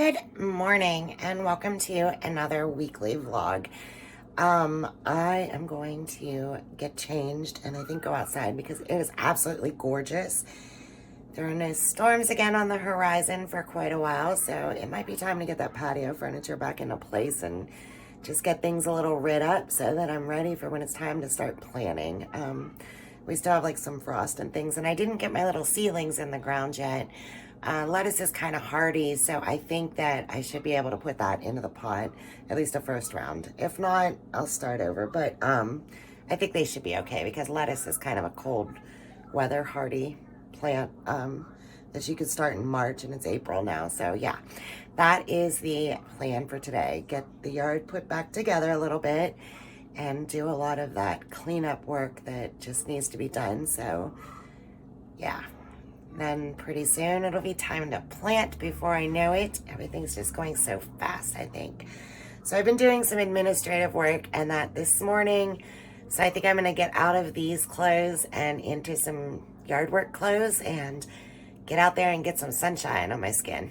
Good morning and welcome to another weekly vlog. I am going to get changed and I think go outside because it is absolutely gorgeous. There are no storms again on the horizon for quite a while, so it might be time to get that patio furniture back into place and just get things a little rid up so that I'm ready for when it's time to start planning. We still have like some frost and things, and I didn't get my little seedlings in the ground yet. Lettuce is kind of hardy, so I think that I should be able to put that into the pot, at least a first round. If not, I'll start over, but I think they should be okay because lettuce is kind of a cold weather hardy plant that you could start in March, and it's April now. So yeah, that is the plan for today. Get the yard put back together a little bit and do a lot of that cleanup work that just needs to be done. So yeah, then pretty soon it'll be time to plant before I know it. Everything's just going so fast, I think. So I've been doing some administrative work and that this morning. So I think I'm gonna get out of these clothes and into some yard work clothes and get out there and get some sunshine on my skin.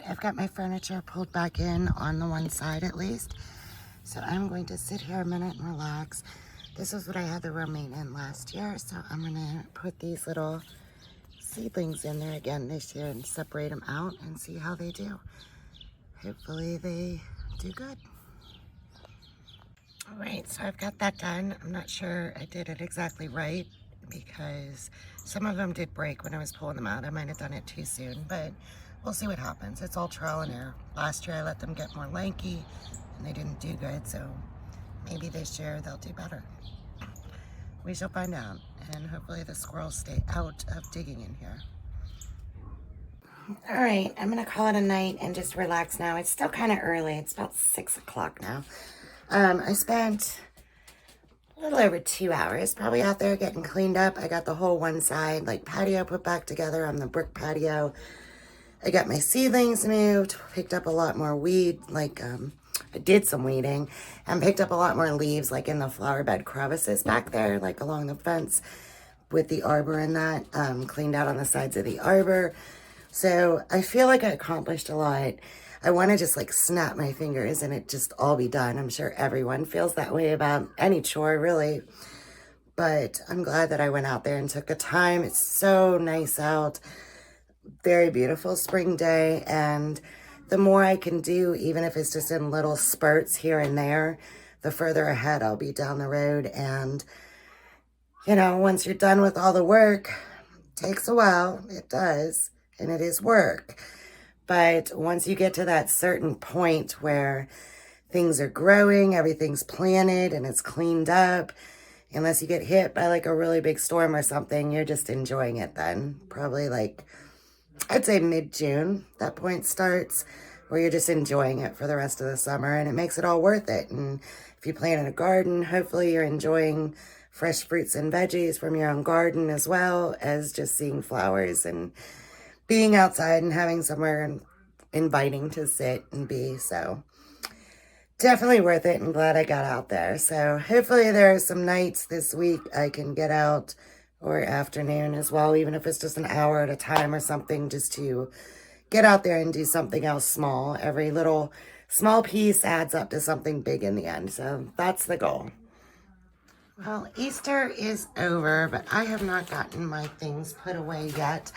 I've got my furniture pulled back in on the one side at least. So I'm going to sit here a minute and relax. This is what I had the roommate in last year. So I'm gonna put these little seedlings in there again this year and separate them out and see how they do. Hopefully they do good. All right, so I've got that done. I'm not sure I did it exactly right because some of them did break when I was pulling them out. I might have done it too soon, but we'll see what happens. It's all trial and error. Last year I let them get more lanky and they didn't do good, so maybe this year they'll do better. We shall find out, and hopefully the squirrels stay out of digging in here. All right, I'm gonna call it a night and just relax now. It's still kind of early. It's about 6 o'clock now. I spent a little over 2 hours probably out there getting cleaned up. I got the whole one side like patio put back together on the brick patio. I got my seedlings moved, picked up a lot more weed, like I did some weeding, and picked up a lot more leaves like in the flower bed crevices back there, like along the fence with the arbor and that, cleaned out on the sides of the arbor. So I feel like I accomplished a lot. I want to just like snap my fingers and it just all be done. I'm sure everyone feels that way about any chore really. But I'm glad that I went out there and took the time. It's so nice out. Very beautiful spring day. And the more I can do, even if it's just in little spurts here and there, the further ahead I'll be down the road. And, you know, once you're done with all the work, it takes a while. It does. And it is work. But once you get to that certain point where things are growing, everything's planted and it's cleaned up, unless you get hit by like a really big storm or something, you're just enjoying it then. Probably like, I'd say mid-June, that point starts, where you're just enjoying it for the rest of the summer, and it makes it all worth it. And if you plant in a garden, hopefully you're enjoying fresh fruits and veggies from your own garden, as well as just seeing flowers and being outside and having somewhere inviting to sit and be. So definitely worth it, and glad I got out there. So hopefully there are some nights this week I can get out, or afternoon as well, even if it's just an hour at a time or something, just to get out there and do something else small. Every little small piece adds up to something big in the end. So that's the goal. Well, Easter is over, but I have not gotten my things put away yet.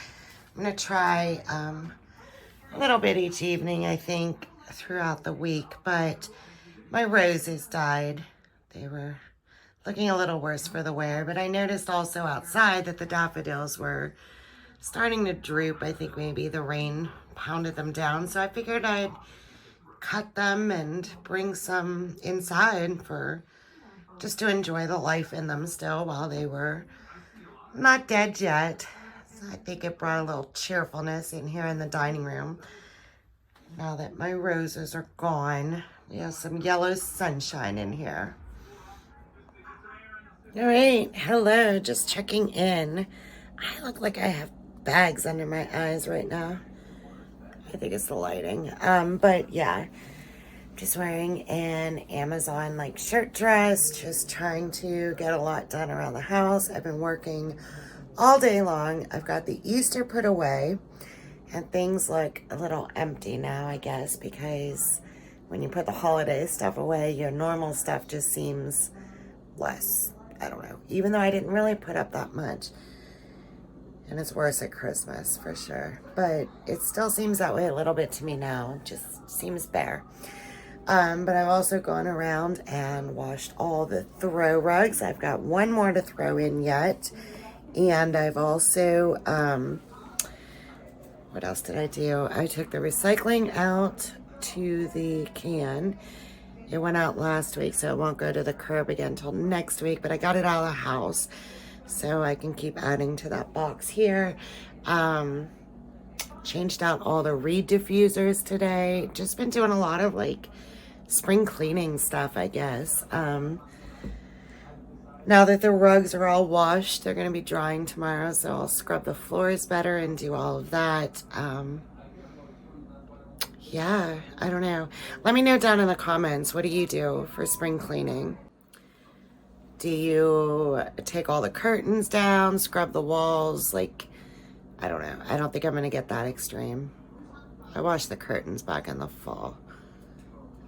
I'm going to try a little bit each evening, I think, throughout the week, but my roses died. They were looking a little worse for the wear, but I noticed also outside that the daffodils were starting to droop. I think maybe the rain pounded them down, so I figured I'd cut them and bring some inside for just to enjoy the life in them still while they were not dead yet. So I think it brought a little cheerfulness in here in the dining room. Now that my roses are gone, we have some yellow sunshine in here. All right, hello, just checking in. I look like I have bags under my eyes right now. I think it's the lighting. But yeah, just wearing an Amazon like shirt dress, just trying to get a lot done around the house. I've been working all day long. I've got the Easter put away, and things look a little empty now, I guess, because when you put the holiday stuff away, your normal stuff just seems less. I don't know, even though I didn't really put up that much. And it's worse at Christmas for sure, but it still seems that way a little bit to me now. It just seems bare. But I've also gone around and washed all the throw rugs. I've got one more to throw in yet. And I've also, what else did I do? I took the recycling out to the can. It went out last week, so it won't go to the curb again until next week, but I got it out of the house so I can keep adding to that box here. Changed out all the reed diffusers today. Just been doing a lot of like spring cleaning stuff, I guess. Now that the rugs are all washed, they're going to be drying tomorrow, so I'll scrub the floors better and do all of that. Yeah, I don't know. Let me know down in the comments, what do you do for spring cleaning? Do you take all the curtains down, scrub the walls? Like, I don't know. I don't think I'm going to get that extreme. I washed the curtains back in the fall.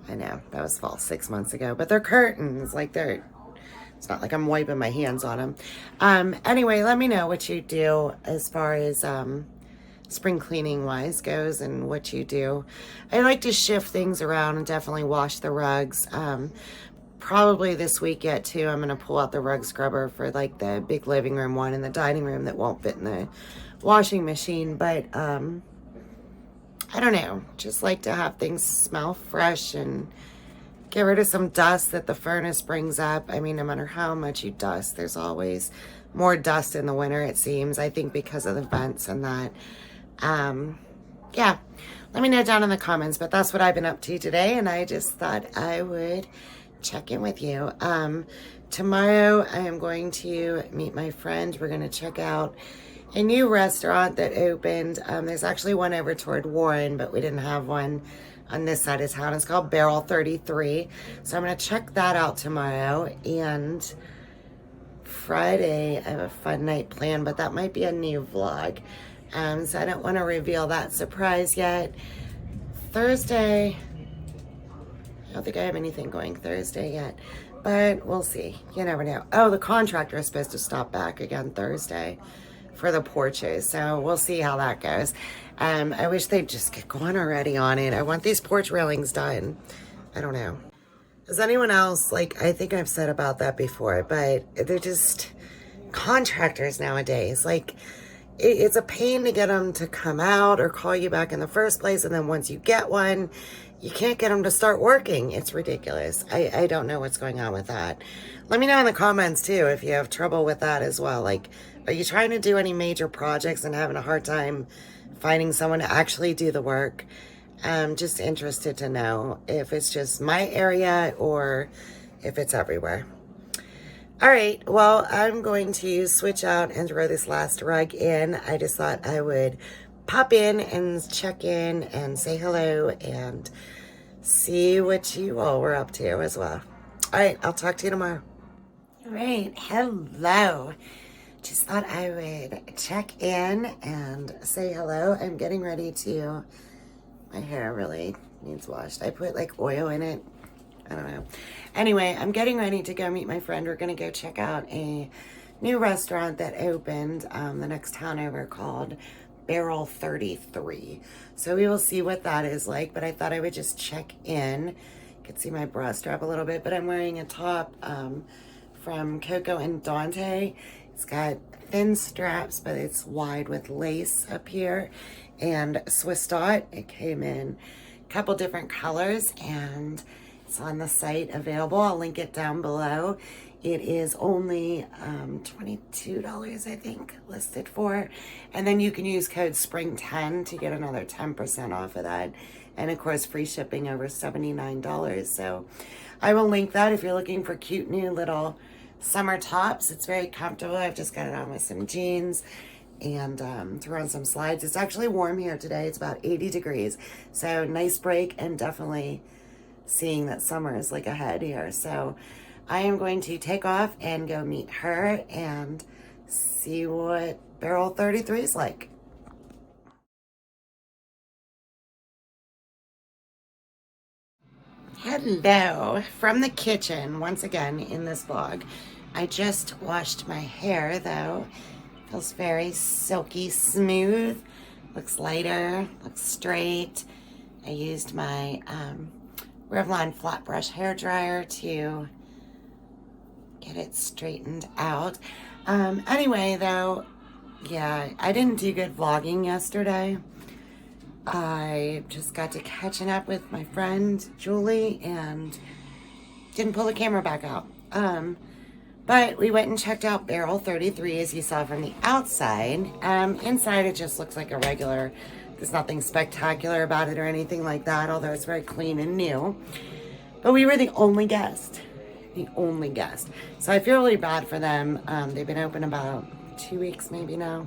I know, that was fall 6 months ago, but they're curtains. Like, it's not like I'm wiping my hands on them. Anyway, let me know what you do as far as spring cleaning wise goes and what you do. I like to shift things around and definitely wash the rugs. Probably this week yet too, I'm going to pull out the rug scrubber for like the big living room one and the dining room that won't fit in the washing machine. But I don't know, just like to have things smell fresh and get rid of some dust that the furnace brings up. I mean, no matter how much you dust, there's always more dust in the winter, it seems. I think because of the vents and that. Yeah, let me know down in the comments, but that's what I've been up to today, and I just thought I would check in with you. Tomorrow I am going to meet my friend. We're going to check out a new restaurant that opened. There's actually one over toward Warren, but we didn't have one on this side of town. It's called Barrel 33. So I'm going to check that out tomorrow. And Friday I have a fun night planned, but that might be a new vlog. So I don't want to reveal that surprise yet. Thursday, I don't think I have anything going Thursday yet, but we'll see. You never know. Oh, the contractor is supposed to stop back again Thursday for the porches, so we'll see how that goes. I wish they'd just get going already on it. I want these porch railings done. I don't know. Does anyone else, like, I think I've said about that before, but they're just contractors nowadays. Like, it's a pain to get them to come out or call you back in the first place. And then once you get one, you can't get them to start working. It's ridiculous. I don't know what's going on with that. Let me know in the comments too if you have trouble with that as well. Like, are you trying to do any major projects and having a hard time finding someone to actually do the work? I'm just interested to know if it's just my area or if it's everywhere. All right, well, I'm going to switch out and throw this last rug in. I just thought I would pop in and check in and say hello and see what you all were up to as well. All right, I'll talk to you tomorrow. All right, hello. Just thought I would check in and say hello. I'm getting ready to, my hair really needs washed. I put like oil in it. I don't know. Anyway, I'm getting ready to go meet my friend. We're going to go check out a new restaurant that opened the next town over called Barrel 33. So we will see what that is like, but I thought I would just check in. You can see my bra strap a little bit, but I'm wearing a top from Coco and Dante. It's got thin straps, but it's wide with lace up here and Swiss dot. It came in a couple different colors and it's on the site available. I'll link it down below. It is only $22, I think, listed for. And then you can use code SPRING10 to get another 10% off of that. And of course, free shipping over $79. So I will link that if you're looking for cute new little summer tops. It's very comfortable. I've just got it on with some jeans and threw on some slides. It's actually warm here today. It's about 80 degrees. So nice break and definitely seeing that summer is like ahead here. So I am going to take off and go meet her and see what Barrel 33 is like. Hello from the kitchen once again in this vlog. I just washed my hair though. Feels very silky smooth. Looks lighter, looks straight. I used my Revlon flat brush hair dryer to get it straightened out. Anyway though, yeah, I didn't do good vlogging yesterday. I just got to catching up with my friend Julie and didn't pull the camera back out. But we went and checked out Barrel 33 as you saw from the outside. Inside it just looks like a regular, there's nothing spectacular about it or anything like that, although it's very clean and new. But we were the only guest. The only guest. So I feel really bad for them. They've been open about 2 weeks maybe now.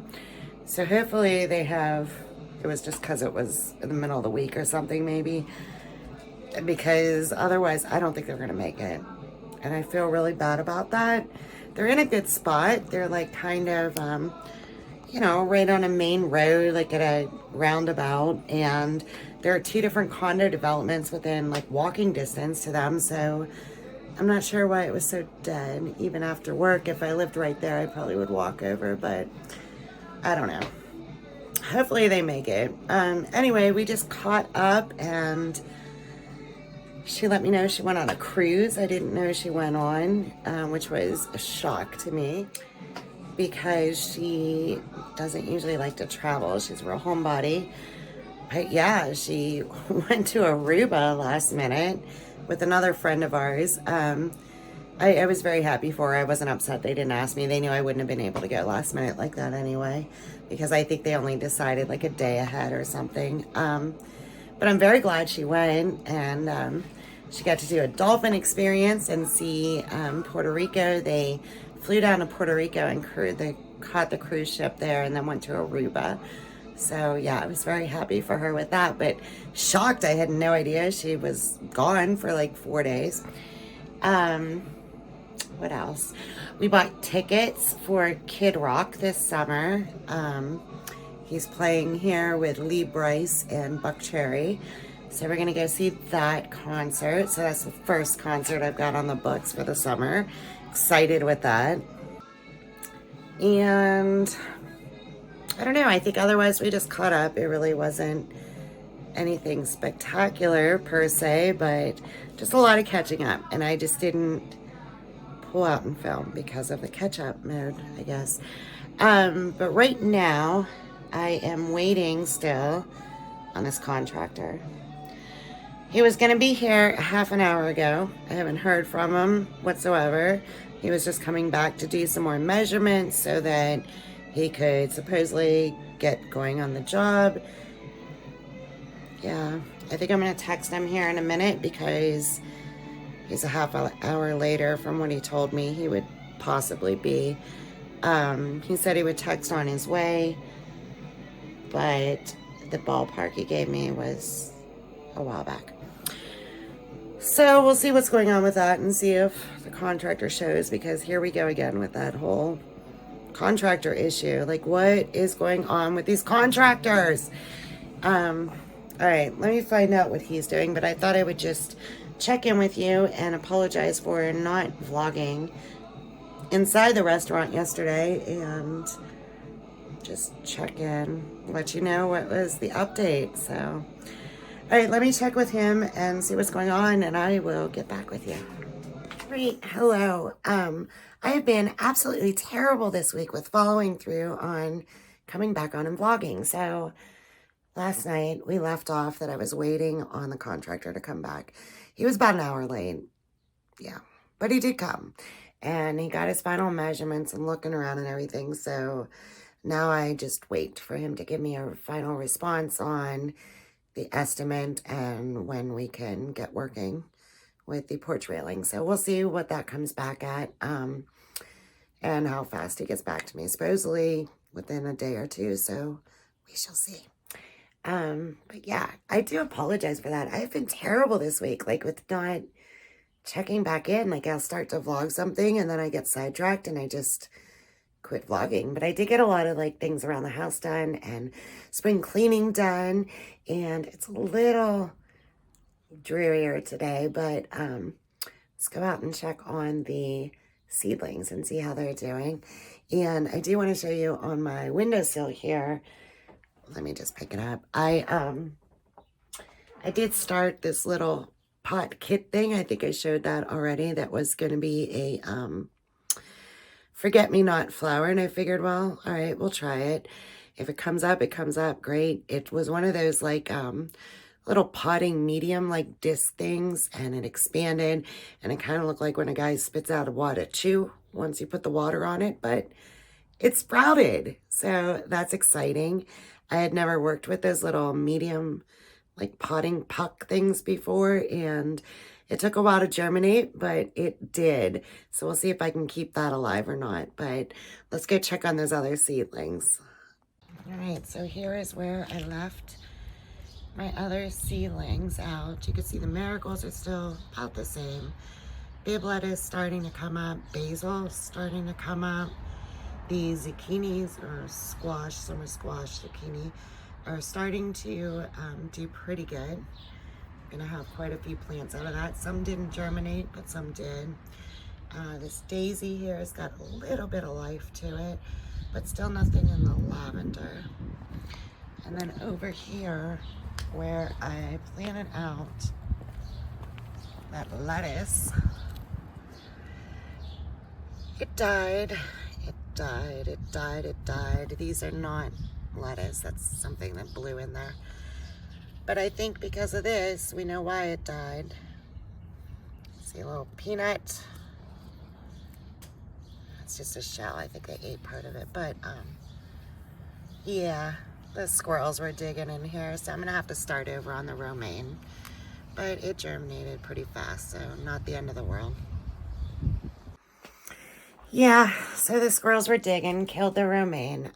So hopefully they have, it was just because it was in the middle of the week or something maybe. Because otherwise I don't think they're going to make it. And I feel really bad about that. They're in a good spot. They're like kind of, you know, right on a main road, like at a roundabout. And there are 2 different condo developments within like walking distance to them. So I'm not sure why it was so dead. Even after work, if I lived right there, I probably would walk over, but I don't know. Hopefully they make it. Anyway, we just caught up and she let me know she went on a cruise. I didn't know she went on, which was a shock to me because she doesn't usually like to travel. She's a real homebody. But yeah, she went to Aruba last minute with another friend of ours. I was very happy for her. I wasn't upset they didn't ask me. They knew I wouldn't have been able to go last minute like that anyway, because I think they only decided like a day ahead or something. But I'm very glad she went, and she got to do a dolphin experience and see Puerto Rico. They flew down to Puerto Rico and they caught the cruise ship there and then went to Aruba. So yeah, I was very happy for her with that, but shocked. I had no idea she was gone for like 4 days. What else? We bought tickets for Kid Rock this summer. He's playing here with Lee Bryce and Buck Cherry. So we're gonna go see that concert. So that's the first concert I've got on the books for the summer. Excited with that. And I don't know, I think otherwise we just caught up. It really wasn't anything spectacular per se, but just a lot of catching up. And I just didn't pull out and film because of the catch-up mode, I guess. But right now, I am waiting still on this contractor. He was going to be here a half an hour ago. I haven't heard from him whatsoever. He was just coming back to do some more measurements so that he could supposedly get going on the job. Yeah, I think I'm going to text him here in a minute because he's a half hour later from what he told me he would possibly be. He said he would text on his way, but the ballpark he gave me was a while back. So we'll see what's going on with that and see if the contractor shows, because here we go again with that whole contractor issue. Like, what is going on with these contractors? All right, let me find out what he's doing, but I thought I would just check in with you and apologize for not vlogging inside the restaurant yesterday and just check in, let you know what was the update. So, all right, let me check with him and see what's going on, and I will get back with you. Great, hello. I have been absolutely terrible this week with following through on coming back on and vlogging. So last night we left off that I was waiting on the contractor to come back. He was about an hour late, yeah, but he did come, and he got his final measurements and looking around and everything. So now I just wait for him to give me a final response on the estimate and when we can get working with the porch railing. So we'll see what that comes back at, and how fast he gets back to me, supposedly within a day or two, so we shall see. But yeah, I do apologize for that. I've been terrible this week, like with not checking back in. Like, I'll start to vlog something and then I get sidetracked and I just quit vlogging. But I did get a lot of like things around the house done and spring cleaning done, and it's a little drearier today, but let's go out and check on the seedlings and see how they're doing. And I do want to show you on my windowsill here. Let me just pick it up. I did start this little pot kit thing. I think I showed that already. That was going to be a forget-me-not flower, and I figured, well, all right, we'll try it. If it comes up, it comes up. Great. It was one of those like little potting medium like disc things, and it expanded, and it kind of looked like when a guy spits out a water chew once you put the water on it, but it sprouted. So that's exciting. I had never worked with those little medium like potting puck things before, and it took a while to germinate, but it did. So we'll see if I can keep that alive or not. But let's go check on those other seedlings. All right, so here is where I left my other seedlings out. You can see the marigolds are still about the same. Bib lettuce starting to come up. Basil starting to come up. The zucchinis, or squash, summer squash zucchini, are starting to do pretty good. Gonna have quite a few plants out of that. Some didn't germinate, but some did. This daisy here has got a little bit of life to it, but still nothing in the lavender. And then over here, where I planted out that lettuce, it died. It died, it died, it died. These are not lettuce. That's something that blew in there. But I think because of this, we know why it died. See a little peanut. It's just a shell. I think they ate part of it. But, yeah, the squirrels were digging in here. So I'm going to have to start over on the romaine. But it germinated pretty fast, so not the end of the world. Yeah, so the squirrels were digging, killed the romaine.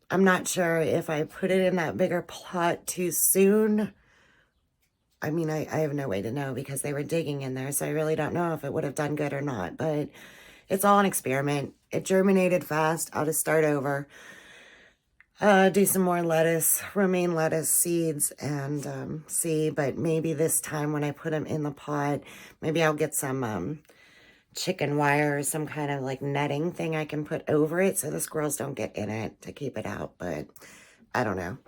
I'm not sure if I put it in that bigger plot too soon. I mean, I have no way to know because they were digging in there, so I really don't know if it would have done good or not. But it's all an experiment. It germinated fast. I'll just start over. Do some more lettuce, romaine lettuce seeds, and see. But maybe this time when I put them in the pot, maybe I'll get some chicken wire or some kind of like netting thing I can put over it so the squirrels don't get in it to keep it out, but I don't know.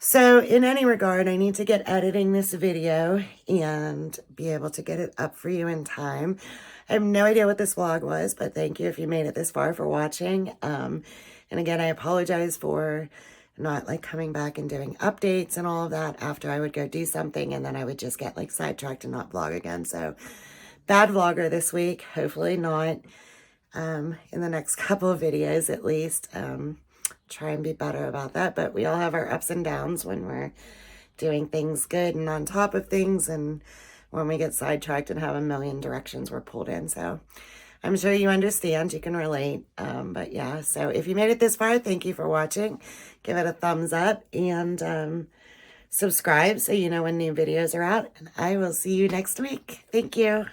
So in any regard, I need to get editing this video and be able to get it up for you in time. I have no idea what this vlog was, but thank you if you made it this far for watching. And again, I apologize for not like coming back and doing updates and all of that after I would go do something and then I would just get like sidetracked and not vlog again. So bad vlogger this week, hopefully not in the next couple of videos at least. Try and be better about that, but we all have our ups and downs when we're doing things good and on top of things, and when we get sidetracked and have a million directions we're pulled in. So I'm sure you understand, you can relate. But yeah, so if you made it this far, thank you for watching. Give it a thumbs up and subscribe so you know when new videos are out, and I will see you next week. Thank you.